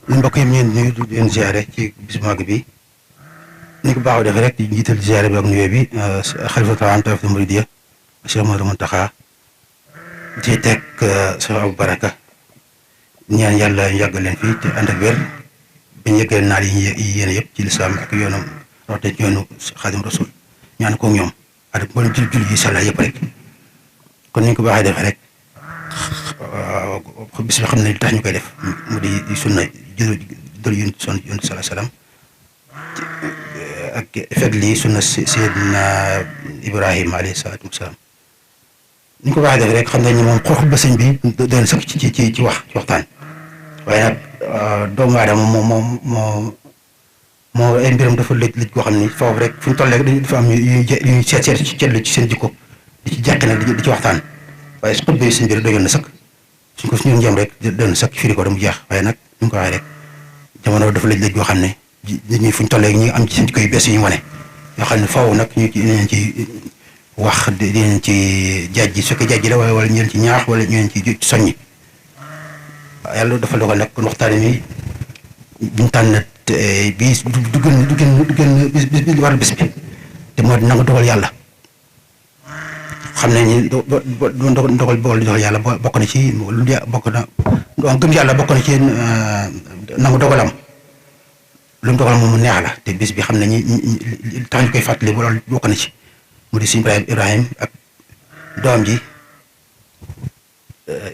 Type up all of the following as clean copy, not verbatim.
mbokk yi ñu nuyu di leen ziare ci bis bu mag bi ni ko baaxoo defee rek di jiital ziare bi ak nuyoo bi xalifatul aam taifatu muridiyya Cheikh Mouhamadou Mountakha ci teg Cheikh Abou Baraka ñaan yàlla yàggal leen fii te ànd ak wér bañ yëggale naal yi yéene yëpp ci lislaam ak yoonam rawatina ci yoonu Xaadim Rasul ñaan ko ñoom ak mboolem julli yi sala yëpp rek kon ni ñu ko baaxee defee rek bis bi xam ne li tax ñu koy def mu di sunna jël yonent sallallahu alayhi wasallam ak fekk lii sunna Seydina Ibrahima alayhi salaatu wasalaam ni ñu ko baaxee defee rek xam nañ ne moom xooxu ba sëñ bi doon sax ci waxtaan waaye nag doomu aadama moo ay mbiram dafa lëj koo xam ni foofu rek fu ñu toll rek dafa am yu seet ci seetlu ci seen jikko di ci jàkk nag di ci waxtaan waaye su xutba yi sëñ bi doyoon na sëkk suñ ko suñu njëm rek doyoon na sëkk firi ko mu jeex waaye nag ñu ko waxee rek jamono dafa lëj koo xam ne nit ñi fu ñu toll rek ñi am ci seen jikko yu bees yu ñu wane yoo xam ne faaw nag ñu leen ci wax di leen ci jaaj ji su fekkee jaaj ji la wala ñu leen ci ñaax wala ñu leen ci soññi yàlla dafa dogal nag kon waxtaan mi buñ tànn bii du gën bis war bis bi te moo di nangu dogal yàlla xam nañ ni dogal dogal yàlla bokk na ci lu bokk na gëm yàlla bokk na ci nangu dogalam lu mu dogal moom mu neex la te bis bi xam nañ ni tax ñu koy fàttali loolu bokk na ci mu di suñu Ibrahim ak doom ji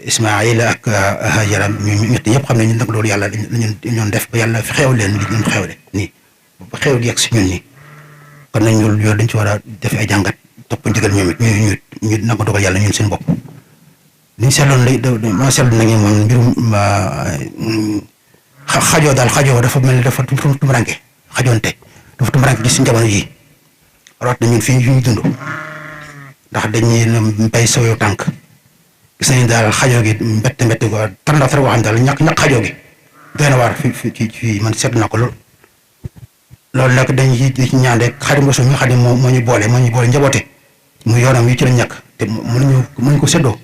Ismaayil ak Hajara ñu ñett ñëpp xam nañ nag loolu yàlla ñoon def ba yàlla fi xew leen li ñu xewle nii ba xew di yegg si ñun nii kon nañ loolu dañ ci war a def ay jàngat topp ndigal ñoom it ñu nangu dogal yàlla ñun seen bopp li ñu seetloon ma seetlu nañu moom mbirum xajoo dafa mel ni dafa tumuranke xajoonte dafa tumuranke ci suñu jamono yii rawat na ñun fii ñu dund ndax dañuy mbay saw tànk gis nañu daal xajoo gi mbett ko tar boo xam daal ñàkk xajoo gi doy na waar fii man seetlu naa ko loolu nag dañuy ci ñaan rek Xaadimu Rasuul mi nga xam ne moo ñu boole njaboote mu yoonam yi ci la ñàkk te mënuñu ko séddoo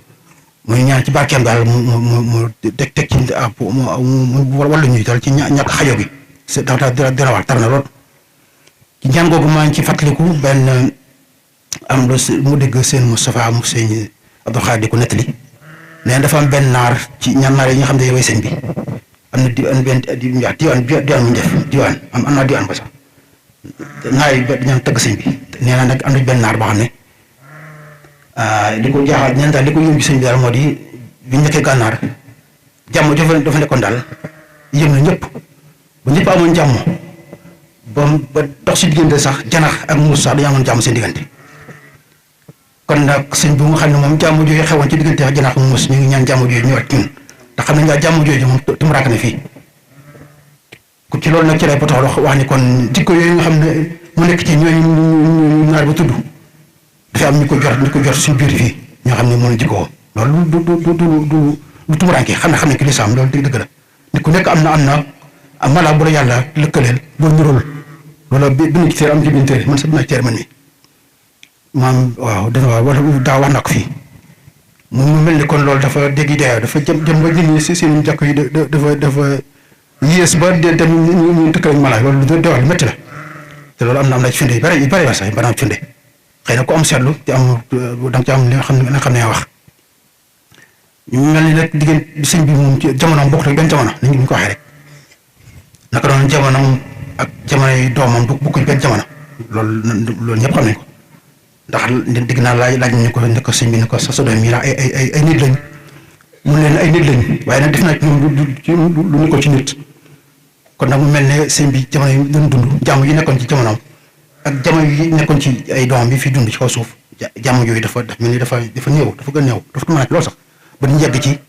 muy ñaan ci barkeem daal mu teg ci mu wàllu ñu daal ci ñàkk xajoo gi c'est dina waar tar na lool ci ñaan googu maa ngi ci fàttaliku benn am lu mu dégg seen Moustapha mu sëñ Abdou Khadre di ko nettali nee dafa am benn naar ci ñaan naar yi nga xam ne way sëñ bi am na diwaan mu def diwaan am naa diwaan ba sax naar yi dañoo tëgg sëñ bi nee na nag am na benn naar boo xam ne li ko jaaxal ñaan daal li ko yóbbu sëñ bi daal moo di bi ñu nekkee gànnaar jàmm dafa nekkoon daal yëm na ñëpp ba ñëpp amoon jàmm ba dox si diggante sax janax ak muus sax dañoo amoon jàmm seen diggante kon nag sëñ bi nga xam ne moom jàmm jooju xewoon ci diggante ak janax ak muus ñu ngi ñaan jàmm jooju ñëwaat ñun te xam nañ daal jàmm jooju moom tumuraak na fii ku ci loolu nag ci lay potox wax ni kon jikko yooyu nga xam ne mu nekk ci ñooñu naar ba tudd dafa am ñu ko jot suñu biir fii ñoo xam ne mën a jikkoo loolu du tumuraanke xam ne ki lislaam loolu dëgg la nit ku nekk am na mala bu la yàlla lëkkaleel boo niróol wala bind ci téere am ci bind téere man sax bind ci téere man mi maam waaw dana waaw wala daa wax na ko fii mu mel ni kon loolu dafa dégg dayoo dafa jëm ba nit ñi si seen jàkk yi dafa yées ba dem ñu tëkkale ak mala loolu da wax lu métti la te loolu am na ci firnde yu bëri la sax banaam firnde xëy na ku am seetlu te am da nga ci am li nga xam ne wax ñu mel ni nag diggante sëñ bi moom ci jamonoom bokkut ak benn jamono ni ñu ko waxee rek naka doon jamonoom ak jamono yi doomam bokkuñ benn jamono loolu ñëpp xam nañ ko ndax digg naa laaj ñu ko ne ko sëñ bi ne ko sa doom yi ay nit lañ mun leen ay nit lañ waaye nag def naa ci ñoom lu ñu ko ci nit kon nag mu mel ne sëñ bi jamono yi doon dund jàmm yi nekkoon ci jamonoom ak jamono yi nekkoon ci ay doomam yi fi dund ci kaw suuf jàmm yooyu dafa mel ni dafa néew dafa gën a néew dafa mën a lool sax ba ñu yegg ci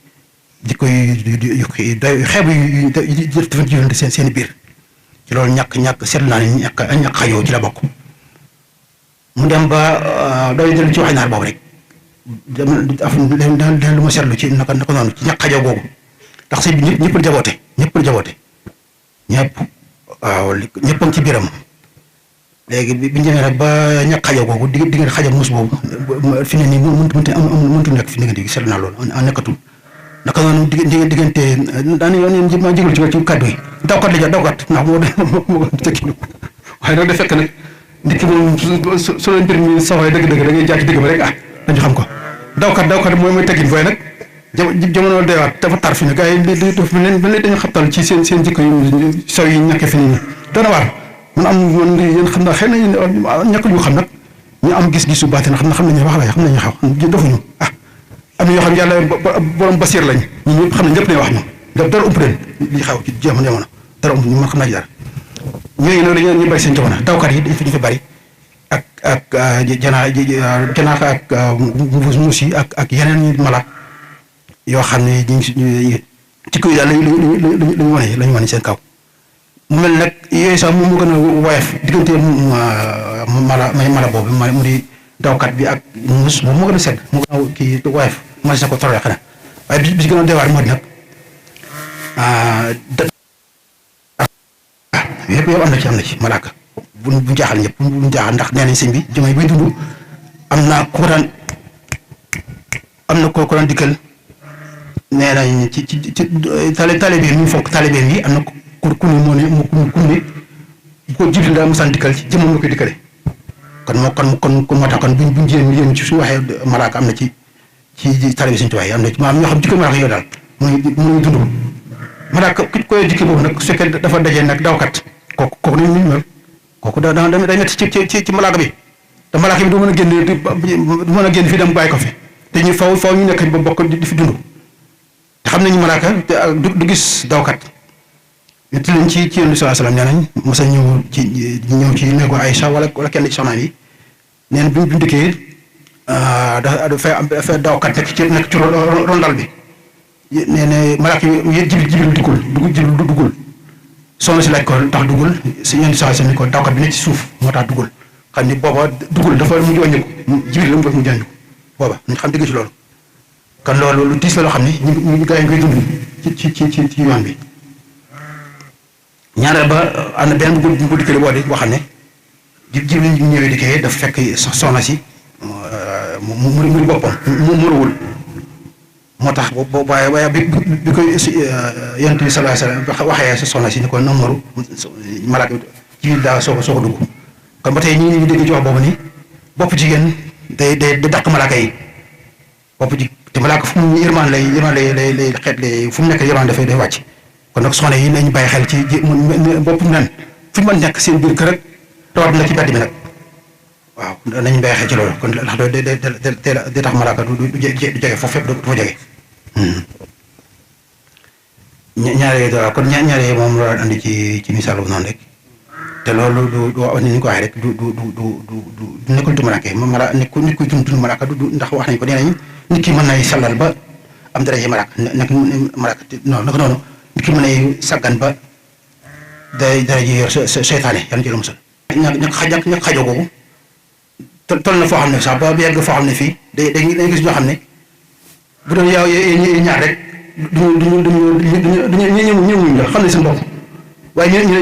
jikko yu doy xeebu yu dafa jëfante seen biir ci loolu ñàkk seetlu naa ne ñàkk xajoo ci la bokk mu dem ba doy dellu ci waxi naar boobu rek leen lu ma seetlu ci naka noonu ci ñàkk xajoo googu ndax sëñ bi ñëpp la jaboote ñëpp waaw ñëpp a ngi ci biiram léegi bi ñu demee nag ba ñàkk xajoo googu di nga xajoo muus boobu fi ne nii mënut nekk fi diggante gi seetlu naa loolu nekkatul naka noonu diggante daan yoon ma jégalu ci kàddu yi dawkat la dawkat ndax moo tekki waaye nag da fekk nag nit ki moom su la mbir mi saxee dëgg-dëgg da ngay jaar ci dëgg ba rek dañu xam ko dawkat mooy teggin fooy nag jamono doyaat dafa tar fi ne gars yi dañu xabtal ci seen jikko yu saw yi ñàkk fi nii dana waar man yéen xam naa xëy na ñàkk ñu xam nag ñu am gis-gisu baatin xam nañu wax la xam nañu xaw defuñu am na ñoo xam yàlla borom basiir lañ ñun ñëpp xam nañ ñëpp ne wax ñoom dara ump leen li xaw ci jamono dara ump ñu man xam naa ci dara ñooñu noonu dañu bari seen jamono dawkat yi dañu fi bari ak janaax ak muus yi ak yeneen mala yoo xam ne ci kuy daal lañu wane seen kaw mu mel nag yooyu sax mu gën a woyof diggante mala boobu mu di dawkat bi ak muus moom moo gën a sedd moo gën a kii woyof mas na ko torolee xanaa waaye bi si gën a deewaar moo di nag yëpp am na ci malaaka bu jaaxal ñëpp bu jaaxal ndax nee nañ sëñ bi jamono bi dund am na ku ko daan dikkal nee nañ ci taalibeem ñu fonk taalibeem yi am na ku ne moo ne bu ko Jibril daa mosaan dikkal ci jëmmam la koy dikkale kon moo tax kon buñ jéem ci suñu waxee malaaka am na ci taalibe Sëñ Tuubaa yi am na ci maanaam ñoo xam jikko malaaka yooyu daal mënuñu dund malaaka ki koy jikko boobu nag su fekkee dafa dajee nag dawkat kooku nañ ñu mel kooku day métti ci malaaka bi te malaaka bi du mën a génn fii dem bàyyi ko fi te ñu faw ñu nekk ba bokk di fi dund te xam nañu malaaka te du gis dawkat ñu ti leen ci Yonent bi sallallahu alayhi wasallam nee nañ mos a ñëw ci néegu Aysa wala kenn ci soxnaam yi nee na bi mu dikkee dafa dawkat nekk ci rondal bi nee na malaaka yi Jibril duggul soxna si laaj ko tax duggul si Yonent bi sallallahu alayhi wasallam ni ko dawkat bi nekk ci suuf moo tax duggul xam ni booba duggul dafa mujj wàññi ko Jibril la mu def mu jàññi ko booba ñu xam dëgg ci loolu kon loolu lu diis la loo xam ne ñu gaa yi koy dund ci yoon bi ñaareel ba am na benn bu dikkale boo xam ne Jibril ñu ñëwee dikkee dafa fekk soxna si mu boppam mu ruwul moo tax waaye bi koy Yonent bi sallallahu alayhi wasallam waxee sa soxna si ni ko noonu malaaka bi Jibril daa soo ko dugg kon ba tey ñu dégg ci wax boobu ni bopp jigéen day dàq malaaka yi bopp ji te malaaka fu mu yërmaan lay xeet lay fu mu nekk yërmaan dafay day wàcc kon nag soxna yi nañu bàyyi xel ci boppam nen fu ñu mën nekk seen biir kër rek rawat na ci bedd bi nag waaw nañu bàyyi xel ci loolu kon ndax day tax malaaka du jege foofu fépp du fa jege ñaare moom la andi ci misaal boobu noonu rek te loolu du wax ni ñu ko waxee rek du nekkul tumuraanke nit kuy dund malaaka du ndax wax nañu ko nee nañ nit ki mën nay sallal ba am daraja malaaka nekk malaaka non naka noonu nit ki mën nay saggan ba day daraja seytaane yàlla jël musal ñàkk xajoo googu toll na foo xam ne sax ba yegg foo xam ne fii day gis ñoo xam ne bu doon yow ñaar rek ñëwuñ la xam ne seen bopp waaye ñu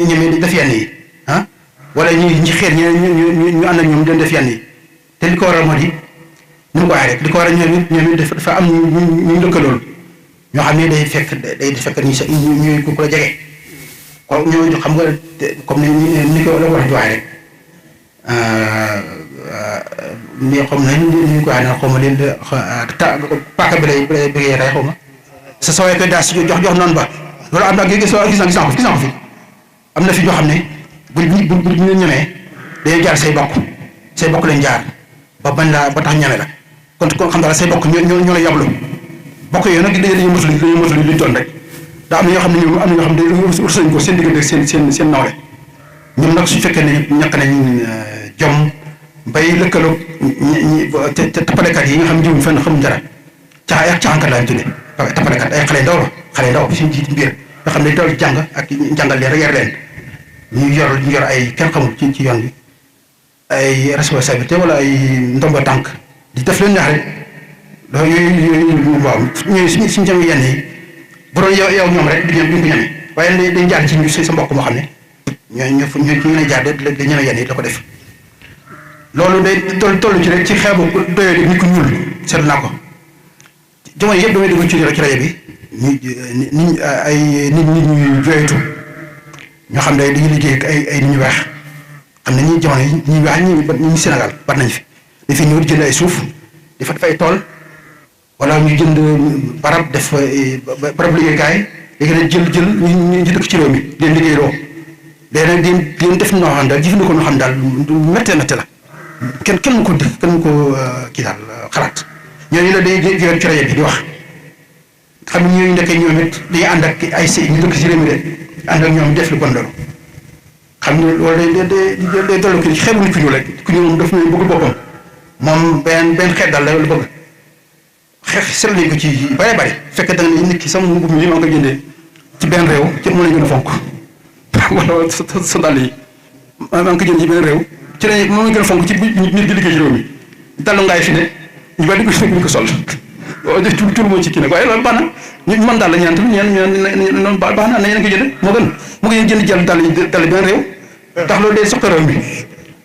ñeme def yenn yi ah wala ñi xeer ñu ànd ak ñoom doon def yenn yi te li ko waral moo di ni mu ko waxee rek li ko waral ñoom dafa am ñu lëkkalool ñoo xam ne day fekk ñuy ku la jege kon ñooñu xam nga comme ni ko la war a waxee rek mais xam nañ ñu ko waxee naan xaw ma leen paaka bi lay bëggee rey xaw ma sa sawee koy daas jox noonu ba loolu am na gis naa ko fi am na fi ñoo xam ne bu leen ñemee dañuy jaar say bokk lañ jaar ba bañ laa ba tax ñeme la kon xam daal say bokk ñoo la yablu bokk yooyu nag dañuy motul luñ doon rek daa am na ñoo xam ne ñoom rus nañ ko seen diggante seen nawle ñoom nag su fekkee ne ñàkk nañ jom bay lëkkaloog te tapalekat yi nga xam ne jiwuñ fenn xamuñ dara caxankat laa ñu tuddee tapalekat ay xale ndaw suñu jiit mbir nga xam ne daal jàng ak jàngal leen rek yar leen ñu yor ay kenn xamul ci yoon bi ay responsabilité wala ay ndomba tànk di def leen neex rek yooyu waaw ñooy suñu jëm yenn yi bu doon yow ñoom rek duñ ko ñeme waaye dañ jaar ci sa mbokk moo xam ne ñu ne jaar da ñeme yenn yi la ko def loolu day toll ci rek ci xeebu doyoo nit ku ñuul seetlu naa ko jamono yëpp damay déglu ci rajo bi nit ñuy jooytu ñoo xam ne dañuy liggéey ak ay nit ñu weex xam ne ñii jamono yi ñuy weex ñi Sénégal bat nañ fi dafi ñëw di jënd ay suuf di fa def ay tool wala ñu jënd barab def barab liggéeykaay léegi nag jël ñu dëkk ci réew mi di leen liggéeyloo léegi nag di leen def noo xam daal jëfandikoo noo xam daal lu méttee la kenn mu ko def kenn mu ko kii daal xalaat ñooñu la day jël ci rajo bi di wax xam ne ñooñu nekkee ñoom it dañuy ànd ak ay ñu dëkk ci réew mi de ànd ak ñoom def lu bon loolu xam ne loolu day dollu kii xeebu nit ku ñuul rek ku ñuul moom daf ñu bëgg boppam moom benn xeet daal la bëgg seetlu nañ ko ci bari fekk da nga ne nit ki sama mbubb mi li ma ko jëndee ci benn réew ci moo lañ gën a fonk wala sa dàll yi maa ngi ko jënd ci benn réew ci lañ moom lañ gën a fonk ci nit di liggéey ci réew mi dallu ngaay fi ne ñu bari ko sol tur moo ci kii nag waaye loolu baax na ñu man daal la ñaan tamit ñaan baax na na yéen ko jënd moo gën jënd jël dàll benn réew tax loolu day soxla réew mi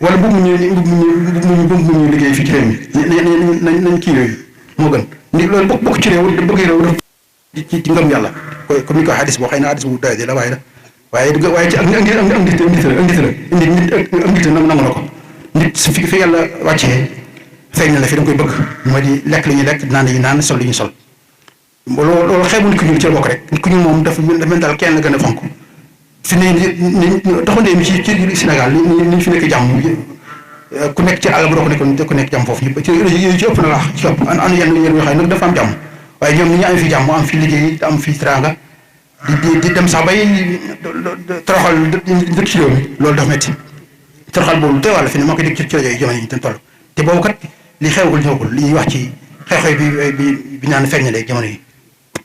wala mbubb mu ñu liggéey fii ci réew mi nañ kii yooyu moo gën ndi loolu bokk ci réew bëgg réew ci ngëm yàlla comme ni ko xadis boo xëy na xadis bu doy la waaye ci ak nit nangu na ko nit su fi yàlla wàccee feeñ na la fi da nga koy bëgg moo di lekk li ñuy lekk naan li ñuy naan sol li ñuy sol loolu xeebu nit ku ñuul ci la bokk rek nit ku ñuul moom dafa mel daal kenn la gën a fonk fi ne doxandee mi ci Sénégal ni fi nekk jàmm ku nekk ci àll bu doo ko nekk jàmm foofu ñu ci ëpp na wax ci ëpp am yenn yoo xam ne nag dafa am jàmm waaye ñoom ni ñu am fi jàmm am fi liggéey am fi teraanga di dem sax bay toroxal dëkk ci réew mi loolu dafa métti toroxal boobu te wàlla fi ne moo koy dégg ci rajo yi jamono yi toll te boobu kat li xewagul ñëwagul li ñuy wax ci xew-xew bi naan feeñ na léegi jamono yi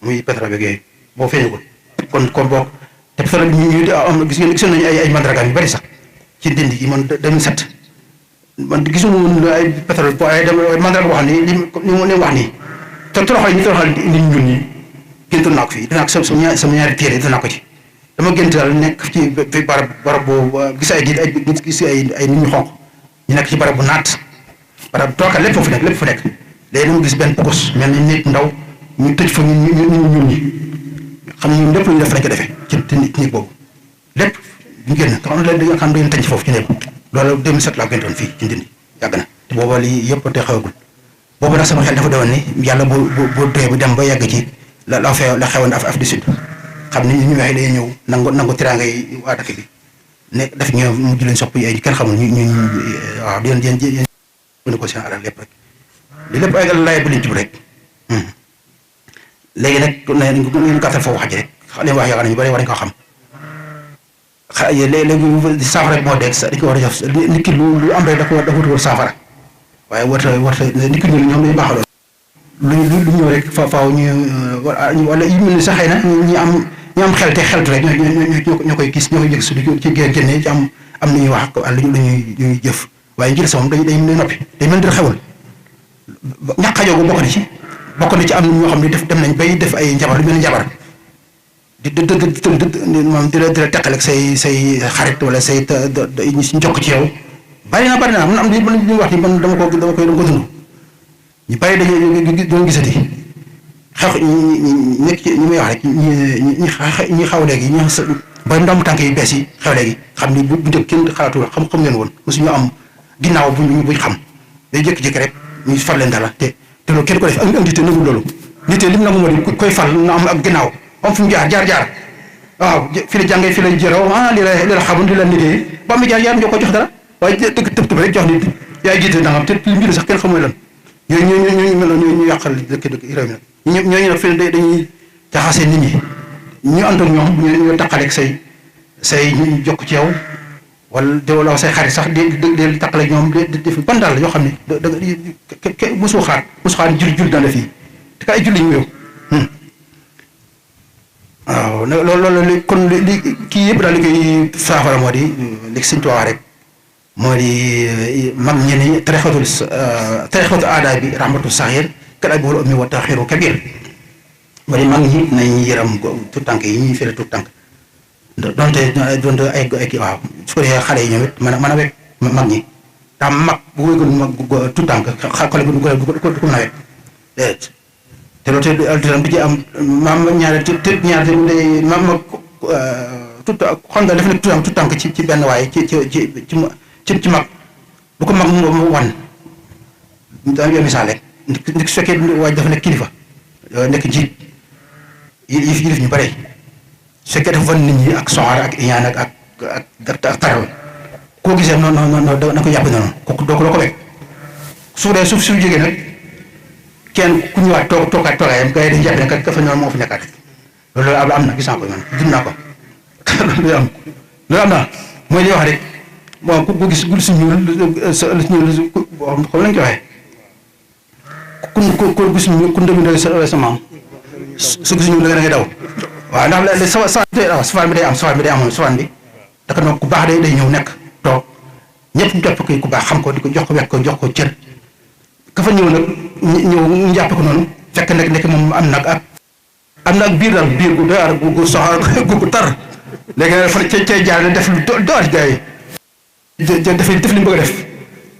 muy pétrole beeg yooyu boo feeñagul kon boog te pétrole bi ñu gisoon nañu ay mandargaam yu bari sax ci ndindi gi man 2007 man gisuma woon ay pétrole bo ay mandarga boo xam ne li mu wax nii te toroxal ñi toroxal nit ñu ñun ñi géntoon naa ko fii dinaa ko sama ñaari téere dinaa ko ci dama gént daal nekk ci barab boo gis ay nit ñu xonq ñu nekk ci barab bu naat barab tookal lépp fa nekk léegi dama gis benn pokos mel ni nit ndaw ñu tëj fa ñu ñun ñi xam ne ñun lépp lu ñu def lañ ko defee ci nit boobu lépp ñu génn nga xam dañu tënc foofu ci néeg loolu 2007 laa géntoon fii ci Ndindi yàgg na te booba lii yëpp te xewagul boobu nag sama xel dafa doon ni yàlla bu doyee bu dem ba yàgg ci la xewoon Afrique du Sud xam ni ñu waxee dañuy ñëw nangu teraanga yi waa dëkk bi ne daf ñëw mujj leen soppi ay kenn xamul ñu waaw yéen ko seen alal lépp rek li lépp ay laay bu leen jub rek léegi nag ñu gàttal foofu wax ji rek li wax yaakaar nañu bari war nañu ko xam léegi saafara bi moo dégg dañ ko war a def nit ki lu am rek da ko war saafara waaye warta nit ki ñun ñoom dañu baaxaloon lu ñëw rek faaw ñu wala yu mel ni sax xëy na ñi am xel te xeltu rek ñoo koy gis ñoo koy yëg su ci génne ci am lu ñuy wax ak lu ñuy jëf waaye njëriñ sa moom dañuy noppi day mel ni dara xewul ñàkk a jóg bokk na ci bokk na ci am ñoo xam ne dem nañ bay def ay njabar lu mel ni njabar moom di la teqale ak say xarit wala say njokk ci yow bari na man am li ñu wax ni man dama ko dund ñu bari dañu doon gisati xew nekk ci ñi may wax rek ñi xaw léegi ñi ba ndomb tànk yu bees yi xew léegi xam ni bu njëkk kenn xalaatu xam leen woon mosuñu am ginnaaw buñ xam day jékki-jékki rek ñu far leen dara te loolu kenn ko def ak nité nangu loolu nité lim nangu moo di koy fal na am ak ginnaaw am fu mu jaar waaw fi la jàngee fi la jëroo li la xamul li la nité ba am jaar ñoo ko jox dara waaye dëgg tëb rek jox nit yaay jiite nangam te li mbir sax kenn xamul lan ñooñu mel ñu yàqal dëkk réew mi nag ñooñu nag fi dañuy jaxase nit ñi ñu ànd ak ñoom ñu taqaleeg say ñu jokk ci yow wala say xarit sax di taqaleeg ñoom di def ban daal yoo xam ne da mosu xaar jur daan la fii te ka ay julli ñu yow waaw loolu kon li kii yëpp daal li koy saafara moo di li Sëñ Tuubaa rek moo di mag ñi ni tarixatu aada bi rahmatu saxir kal abi wal ummi wa taxiru kabir moo di mag ñi nañ yëram tout tànk yi ñuy fere tout tànk donte ay waaw su ko defee xale yi ñoom it mën a wekk mag ñi ndax mag bu wéegoon mag tout tànk xale bu du ko mën a wekk déedéet te loolu te du ci am maam ñaare maam tout xam nga dafa nekk tout tànk ci benn waaye ci mag bu ko mag mu wan daan yo misaal rek nit su fekkee waaye dafa nekk kilifa nekk njiit yi fi ñu bare su fekkee dafa wan nit ñi ak soxor ak iñaan ak taral koo gisee noonu na ko yàpp noonu kooku doo ko wekk su dee suuf su jógee nag kenn ku ñëwaat toogaayam gars yi dañu jàpp ne kat ka fa ñoom moo fi nekkaat loolu am na gis naa ko man dund naa ko loolu am na mooy li wax rek bon ku gis gul si ñuul xam lañ ko waxee ku gis ñuul ku ndëmi sa maam su gis ñuul da ngay daw waaw ndax safaan bi day am safaan bi daka noonu ku baax day ñëw nekk toog ñëpp ñu jàpp ko ku baax xam ko di ko jox ko wekk ko jox ko cër ka fa ñëw nag ñu jàpp ko noonu fekk nekk moom am na ak biir daal biir gu doy gu soxal gu tar léegi nag fa cay jaar def lu dool gars yi def li mu bëgg a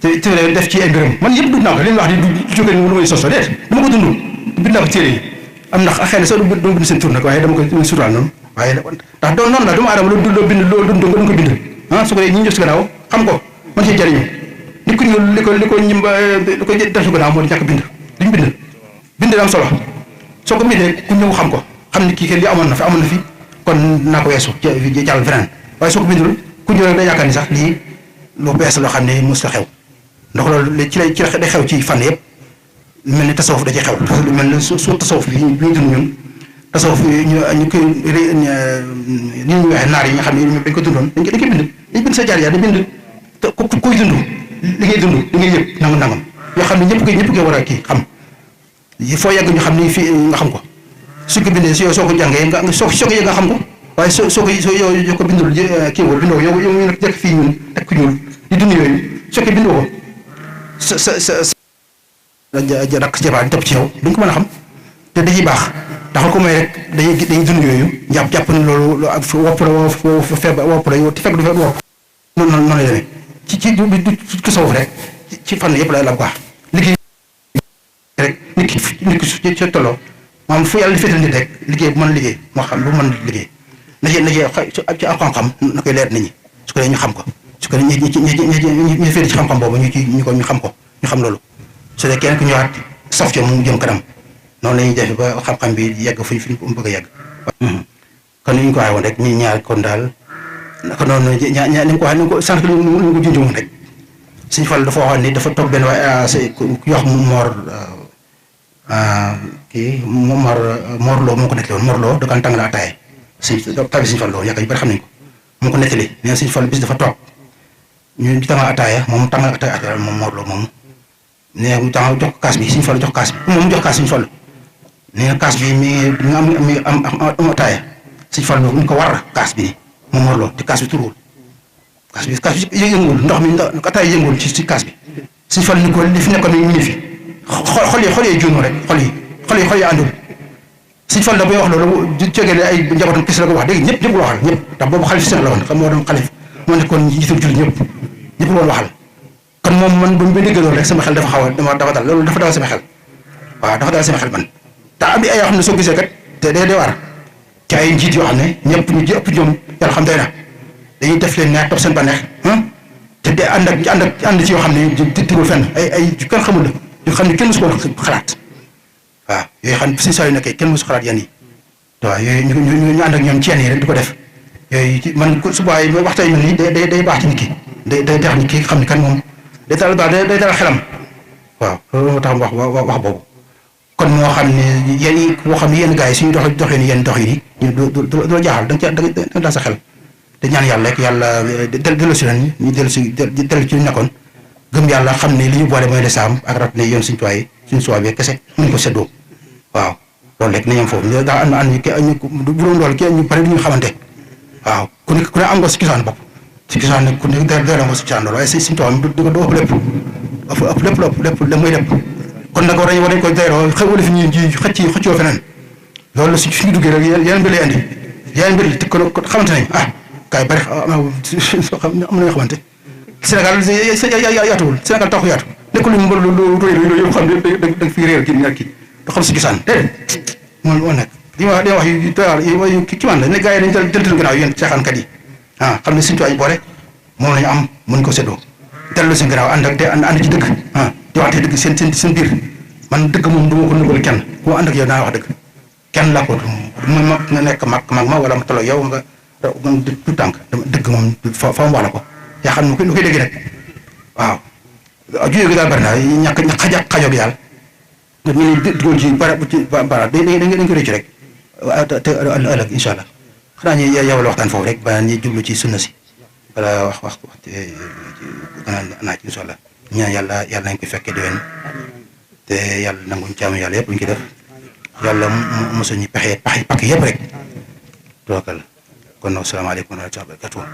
def def ci ay mbiram man yëpp dund naa ko li ñu wax ni du jóge ni lu may soso déet dama ko dund bind naa ko téere yi am na xëy na sax du bind seen tur nag waaye dama ko suturaal noonu waaye ndax doon noonu la doomu aadama loo bind loo dund nga ko bind su ko dee ñi ñëw si gannaaw xam ko man cee jariñu nit ku ñuul li ko ñim li ko def si gannaaw moo di ñàkk bind li ñu bind am solo soo ko bindee ku ñëw xam ko xam ni kii kenn li amoon na fi kon naa ko weesu jàll feneen waaye soo ko bindul ku ñëw rek day yaakaar ni sax lii lu bees loo xam ne mos ta xew ndax loolu ci day xew ci fànn yëpp lu mel ni tasawuf da ci xew parce que lu mel ni su tasawuf bi ñu dund ñun tasawuf ñu koy ni ñu waxee naar yi nga xam ne dañ ko dundoon dañ koy bind sa jaar dañ bind te koy dund li ngay dund li ngay yëg nangam yoo xam ne ñëpp koy war a kii xam foo yegg ñu xam ni fii nga xam ko suñ ko bindee si yow soo ko jàngee nga soo ko yëg nga xam ko waaye soo ko bindul kii woo bindoo yow ñu nag jekk fii ñun teg ko ñuul di dund yooyu soo ko bindoo ko rakk jabaar topp ci yow duñ ko mën a xam te dañuy baax taxul ko may rek dañuy dund yooyu jàpp ne loolu ak wopp la feebar wopp la te fekk du fekk wopp noonu lay demee ci tasawuf rek ci fànn yëpp la quoi liggéey rek nit ki su tolloo maanaam fu yàlla di féetal nit rek liggéey bu mën a liggéey moo xam lu mën a liggéey na ci am xam-xam na koy leer nit ñi su ko dee ñu xam ko su ko dee ñu féete ci xam-xam boobu ñu xam ko ñu xam loolu su dee kenn ku ñëwaat saf ca mu jëm kanam noonu la ñuy def ba xam-xam bi yegg fu ñu bëgg a yegg kon ni ñu ko waxee woon rek ñi ñaar kon daal naka noonu ni ko waxee ni ko sànq ni ko junj woon rek Sëñ Fall dafa waxoon ni dafa toog benn waaye ku wax Mor Lo moo ko nettali woon Mor Lo da kan tàng la ataaya tabi Sëñ Fall Lo yaakaar ñu bari xam nañ ko moo ko nettali nee na Sëñ Fall bis dafa toog ñu tàngal ataaya moom tàngal ataaya moom Mor Lo moom nee mu jox ko kaas bi Sëñ Fall jox kaas bi moom mu jox kaas Sëñ Fall nee na kaas bi mi am ataaya Sëñ Fall ñu ko war kaas bi moom Mor Lo te kaas bi turuwul kaas bi yëngul ndox mi ataaya yëngul ci kaas bi Sëñ Fall ni ko li fi nekkoon mi ngi fi xol yi juunu rek xol yi xol yi àndul suñ fal da buy wax loolu du jógee ne ay njabootam kese la ko wax dégg ñëpp la waxal ñëpp ndax boobu xalif Seex la woon xam moo doon xalif moo nekkoon jiitu jullit ñëpp la woon waxal kon moom man bu ñu dégg loolu rek sama xel dafa xaw a dafa dal loolu dafa dal sama xel waaw dafa dal sama xel man te am ay yoo xam ne soo gisee kat te day war ci ay njiit yoo xam ne ñëpp ñu ji ëpp ñoom yàlla xam doy na dañuy def leen neex topp seen bànneex te de ànd ci yoo xam ne di tigul fenn ay kenn xamul la yoo xam ne kenn mosu ko xalaat waaw yooyu xam ne suñu saa yu nekkee kenn mosu xalaat yan yi waaw yooyu ñu ànd ak ñoom ci yenn yi rek di ko def yooyu man suba yi waxtaan yu mel nii day baax ci nit ki day tax nit ki xam ne kan moom day dalal xelam waaw loolu moo tax wax boobu kon moo xam ne yéen yi moo xam ne yenn gars yi suñu doxee ni yenn dox yi nii du la jaaxal da nga daal sa xel te ñaan yàlla rek yàlla dellu si leen ñu dellu ci ñu nekkoon gëm yàlla xam ne li ñu boole mooy lislaam ak rat ne yoon suñu tuwaay suñu suwaa bi kese mën ko séddoo waaw loolu rek nañam foofu daal ànd ñu bu doon loolu ki ñu bari du ñu xamante waaw ku ne am nga si cosaan bopp si cosaan nag ku ne dara nga si cosaan loolu waaye suñu tuwaay du ëpp lépp la muy lépp kon nag war nañ koy dayroo xewale fi ñu ji xëccoo feneen loolu suñu duggee rek yeneen mbir lay andi yeneen mbir te kon xamante nañ kaay bari am na ñoo xamante Sénégal yaatuwul Sénégal taxu yaatu nekkul lu rëy loolu yëpp xam ne da fi réer kii ñaar kii du xam si gisaan déedéet moo nekk li ma wax yu doy ki man la ne gars yi dañu deltul gannaaw yéen caaxaankat yi xam ne suñu tuwaay boole moom la ñu am mën ko séddoo dellu seen gannaaw ànd ci dëgg di waxte dëgg seen biir man dëgg moom du ma ko nëbbal kenn ku ma ànd ak yow naa wax dëgg kenn laa ko ma nga nekk mag ma wala ma tolloog yow nga du tànk dëgg moom fa mu wax la ko yaa xam ne lu koy dégg nag waaw juyee gi daal bari na ñàkk xajoo gi daal ñu ne dugal ci bara dañ ko rëcc rek te ëllëg incha allah xanaa ñu yowal waxtaan foofu rek ba ñu jublu ci sunna si bala wax gannaaw naaj incha allah ñaan yàlla nañ ko fekkee déwén te yàlla nanguñ caamu yàlla yëpp luñ ci def yàlla mosu ñu pakk yëpp rek tookal kon asalaamaaleykum wa rahmatulah.